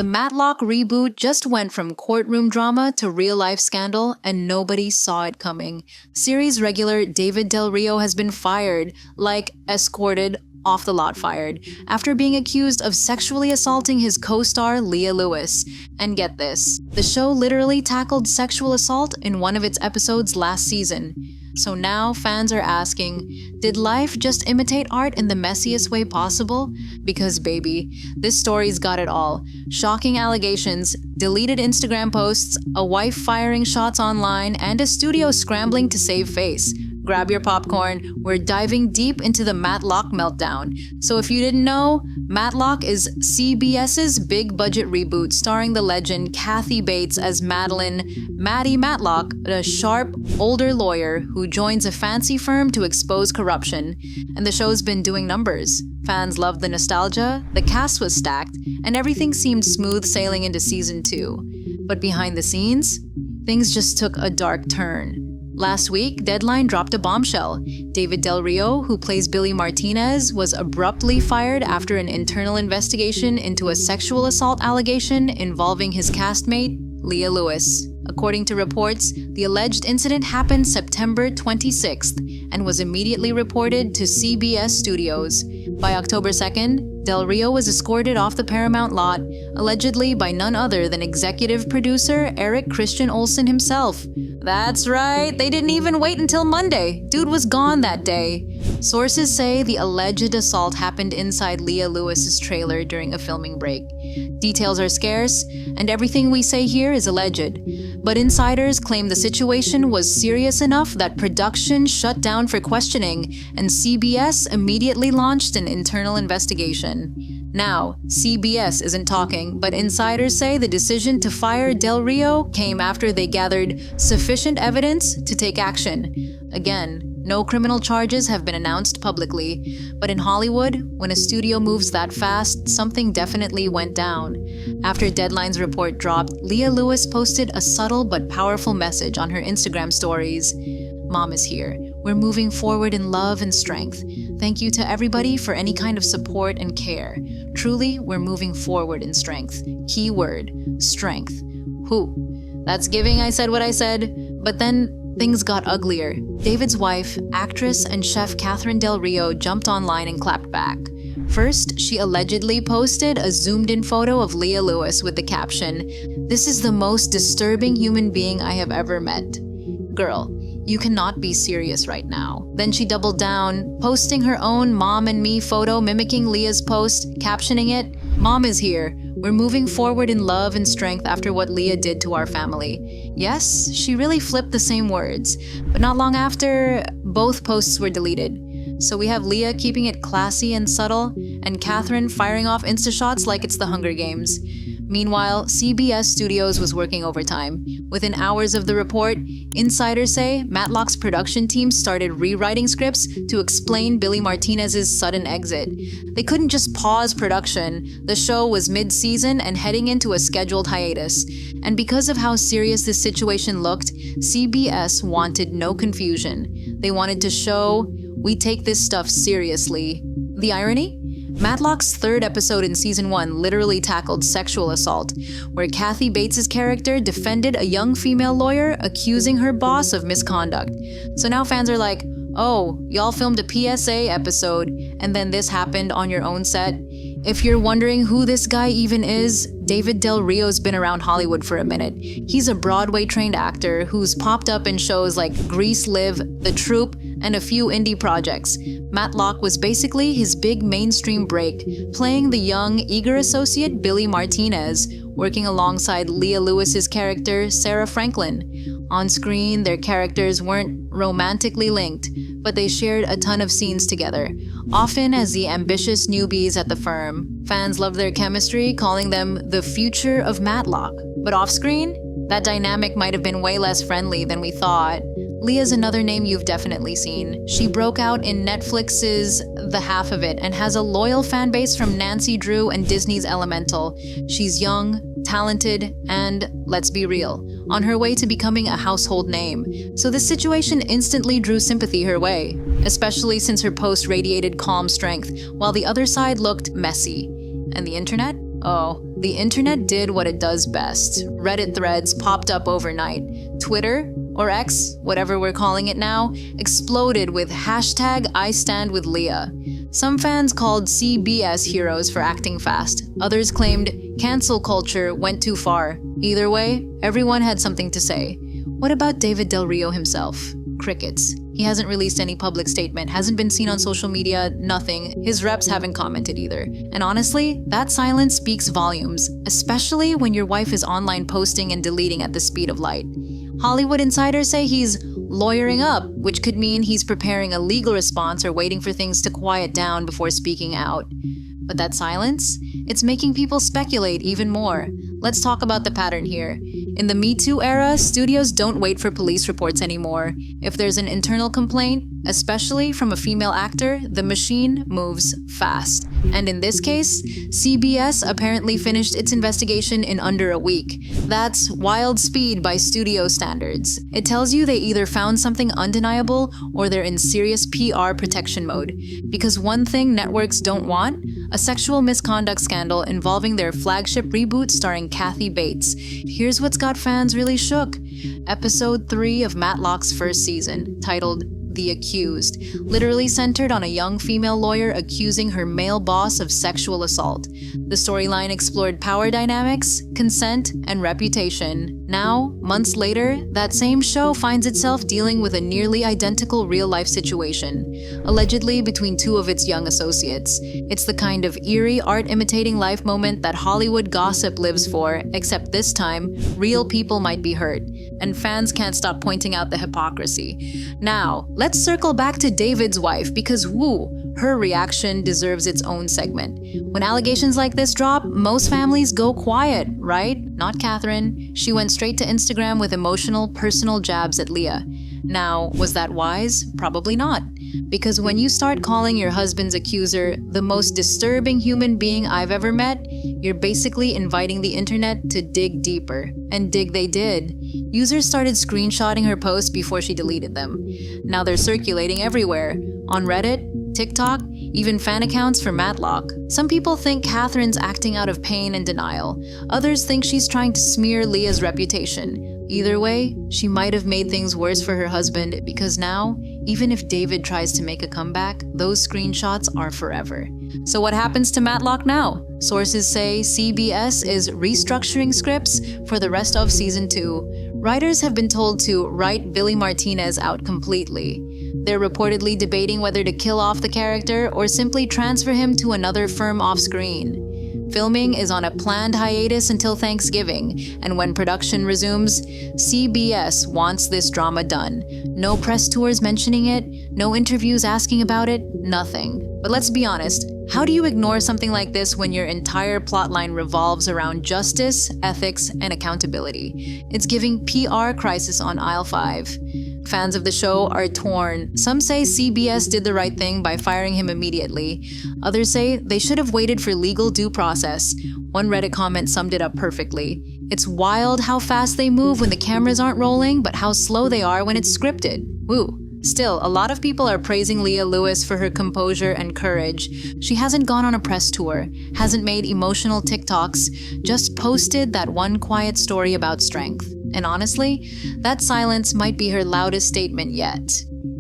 The Matlock reboot just went from courtroom drama to real-life scandal, and nobody saw it coming. Series regular David Del Rio has been fired, like escorted, off the lot fired, after being accused of sexually assaulting his co-star Leah Lewis. And get this, the show literally tackled sexual assault in one of its episodes last season. So now fans are asking, did life just imitate art in the messiest way possible? Because baby, this story's got it all. Shocking allegations, deleted Instagram posts, a wife firing shots online, and a studio scrambling to save face. Grab your popcorn, we're diving deep into the Matlock meltdown. So if you didn't know, Matlock is CBS's big budget reboot starring the legend Kathy Bates as Maddie Matlock, a sharp, older lawyer who joins a fancy firm to expose corruption. And the show's been doing numbers. Fans loved the nostalgia, the cast was stacked, and everything seemed smooth sailing into season 2. But behind the scenes, things just took a dark turn. Last week, Deadline dropped a bombshell. David Del Rio, who plays Billy Martinez, was abruptly fired after an internal investigation into a sexual assault allegation involving his castmate, Leah Lewis. According to reports, the alleged incident happened September 26th and was immediately reported to CBS Studios. By October 2nd, Del Rio was escorted off the Paramount lot, allegedly by none other than executive producer Eric Christian Olsen himself. That's right, they didn't even wait until Monday. Dude was gone that day. Sources say the alleged assault happened inside Leah Lewis's trailer during a filming break. Details are scarce, and everything we say here is alleged. But insiders claim the situation was serious enough that production shut down for questioning, and CBS immediately launched an internal investigation. Now, CBS isn't talking, but insiders say the decision to fire Del Rio came after they gathered sufficient evidence to take action. Again, no criminal charges have been announced publicly, but in Hollywood, when a studio moves that fast, something definitely went down. After Deadline's report dropped, Leah Lewis posted a subtle but powerful message on her Instagram stories. Mom is here. We're moving forward in love and strength. Thank you to everybody for any kind of support and care. Truly, we're moving forward in strength. Key word, strength. Who? That's giving I said what I said, but then things got uglier. David's wife, actress and chef Catherine Del Rio jumped online and clapped back. First, she allegedly posted a zoomed-in photo of Leah Lewis with the caption, "This is the most disturbing human being I have ever met. Girl, you cannot be serious right now." Then she doubled down, posting her own mom and me photo mimicking Leah's post, captioning it, "Mom is here. We're moving forward in love and strength after what Leah did to our family." Yes, she really flipped the same words, but not long after, both posts were deleted. So we have Leah keeping it classy and subtle, and Catherine firing off Insta shots like it's the Hunger Games. Meanwhile, CBS Studios was working overtime. Within hours of the report, insiders say Matlock's production team started rewriting scripts to explain Billy Martinez's sudden exit. They couldn't just pause production. The show was mid-season and heading into a scheduled hiatus. And because of how serious this situation looked, CBS wanted no confusion. They wanted to show, we take this stuff seriously. The irony? Matlock's third episode in season 1 literally tackled sexual assault, where Kathy Bates' character defended a young female lawyer accusing her boss of misconduct. So now fans are like, oh, y'all filmed a PSA episode, and then this happened on your own set? If you're wondering who this guy even is, David Del Rio's been around Hollywood for a minute. He's a Broadway-trained actor who's popped up in shows like Grease Live, The Troop, and a few indie projects. Matlock was basically his big mainstream break, playing the young, eager associate Billy Martinez, working alongside Leah Lewis's character, Sarah Franklin. On screen, their characters weren't romantically linked, but they shared a ton of scenes together, often as the ambitious newbies at the firm. Fans loved their chemistry, calling them the future of Matlock. But off-screen, that dynamic might have been way less friendly than we thought. Leah's another name you've definitely seen. She broke out in Netflix's The Half of It and has a loyal fan base from Nancy Drew and Disney's Elemental. She's young, talented, and, let's be real, on her way to becoming a household name. So this situation instantly drew sympathy her way, especially since her post radiated calm strength, while the other side looked messy. And the internet? Oh, the internet did what it does best. Reddit threads popped up overnight. Twitter, or X, whatever we're calling it now, exploded with hashtag #IStandWithLeah. Some fans called CBS heroes for acting fast. Others claimed cancel culture went too far. Either way, everyone had something to say. What about David Del Rio himself? Crickets. He hasn't released any public statement, hasn't been seen on social media, nothing. His reps haven't commented either. And honestly, that silence speaks volumes, especially when your wife is online posting and deleting at the speed of light. Hollywood insiders say he's lawyering up, which could mean he's preparing a legal response or waiting for things to quiet down before speaking out. But that silence? It's making people speculate even more. Let's talk about the pattern here. In the Me Too era, studios don't wait for police reports anymore. If there's an internal complaint, especially from a female actor, the machine moves fast. And in this case, CBS apparently finished its investigation in under a week. That's wild speed by studio standards. It tells you they either found something undeniable or they're in serious PR protection mode. Because one thing networks don't want, a sexual misconduct scandal involving their flagship reboot starring Kathy Bates. Here's what's got fans really shook. Episode 3 of Matlock's first season, titled The Accused, literally centered on a young female lawyer accusing her male boss of sexual assault. The storyline explored power dynamics, consent, and reputation. Now, months later, that same show finds itself dealing with a nearly identical real-life situation, allegedly between two of its young associates. It's the kind of eerie, art-imitating life moment that Hollywood gossip lives for, except this time, real people might be hurt, and fans can't stop pointing out the hypocrisy. Now, let's circle back to David's wife, because her reaction deserves its own segment. When allegations like this drop, most families go quiet, right? Not Catherine. She went straight to Instagram with emotional, personal jabs at Leah. Now, was that wise? Probably not. Because when you start calling your husband's accuser the most disturbing human being I've ever met, you're basically inviting the internet to dig deeper. And dig they did. Users started screenshotting her posts before she deleted them. Now they're circulating everywhere. On Reddit, TikTok, even fan accounts for Matlock. Some people think Catherine's acting out of pain and denial. Others think she's trying to smear Leah's reputation. Either way, she might have made things worse for her husband because now, even if David tries to make a comeback, those screenshots are forever. So what happens to Matlock now? Sources say CBS is restructuring scripts for the rest of season 2. Writers have been told to write Billy Martinez out completely. They're reportedly debating whether to kill off the character or simply transfer him to another firm off-screen. Filming is on a planned hiatus until Thanksgiving, and when production resumes, CBS wants this drama done. No press tours mentioning it, no interviews asking about it, nothing. But let's be honest, how do you ignore something like this when your entire plotline revolves around justice, ethics, and accountability? It's giving PR crisis on aisle 5. Fans of the show are torn. Some say CBS did the right thing by firing him immediately. Others say they should have waited for legal due process. One Reddit comment summed it up perfectly. It's wild how fast they move when the cameras aren't rolling, but how slow they are when it's scripted. Woo. Still, a lot of people are praising Leah Lewis for her composure and courage. She hasn't gone on a press tour, hasn't made emotional TikToks, just posted that one quiet story about strength. And honestly, that silence might be her loudest statement yet.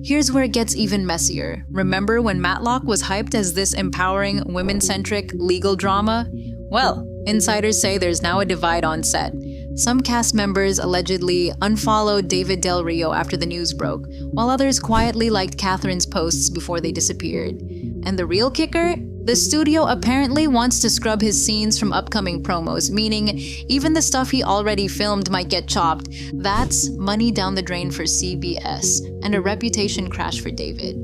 Here's where it gets even messier. Remember when Matlock was hyped as this empowering, women-centric legal drama? Well, insiders say there's now a divide on set. Some cast members allegedly unfollowed David Del Rio after the news broke, while others quietly liked Catherine's posts before they disappeared. And the real kicker? The studio apparently wants to scrub his scenes from upcoming promos, meaning even the stuff he already filmed might get chopped. That's money down the drain for CBS, and a reputation crash for David.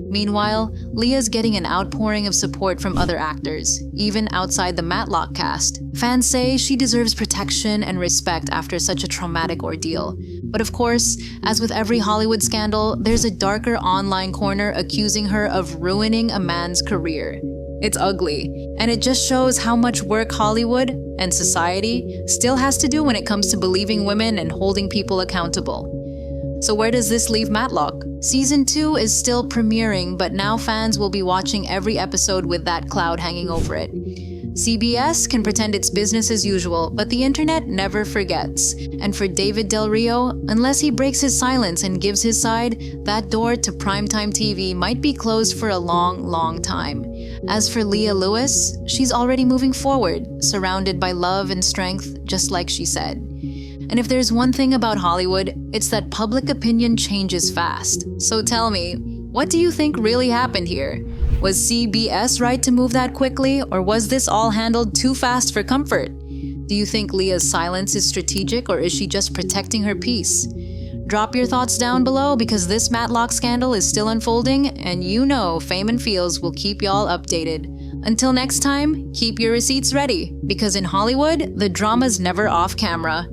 Meanwhile, Leah's getting an outpouring of support from other actors, even outside the Matlock cast. Fans say she deserves protection and respect after such a traumatic ordeal. But of course, as with every Hollywood scandal, there's a darker online corner accusing her of ruining a man's career. It's ugly, and it just shows how much work Hollywood and society still has to do when it comes to believing women and holding people accountable. So where does this leave Matlock? Season 2 is still premiering, but now fans will be watching every episode with that cloud hanging over it. CBS can pretend it's business as usual, but the internet never forgets. And for David Del Rio, unless he breaks his silence and gives his side, that door to primetime TV might be closed for a long, long time. As for Leah Lewis, she's already moving forward, surrounded by love and strength, just like she said. And if there's one thing about Hollywood, it's that public opinion changes fast. So tell me, what do you think really happened here? Was CBS right to move that quickly, or was this all handled too fast for comfort? Do you think Leah's silence is strategic, or is she just protecting her peace? Drop your thoughts down below, because this Matlock scandal is still unfolding, and you know Fame and Feels will keep y'all updated. Until next time, keep your receipts ready, because in Hollywood, the drama's never off camera.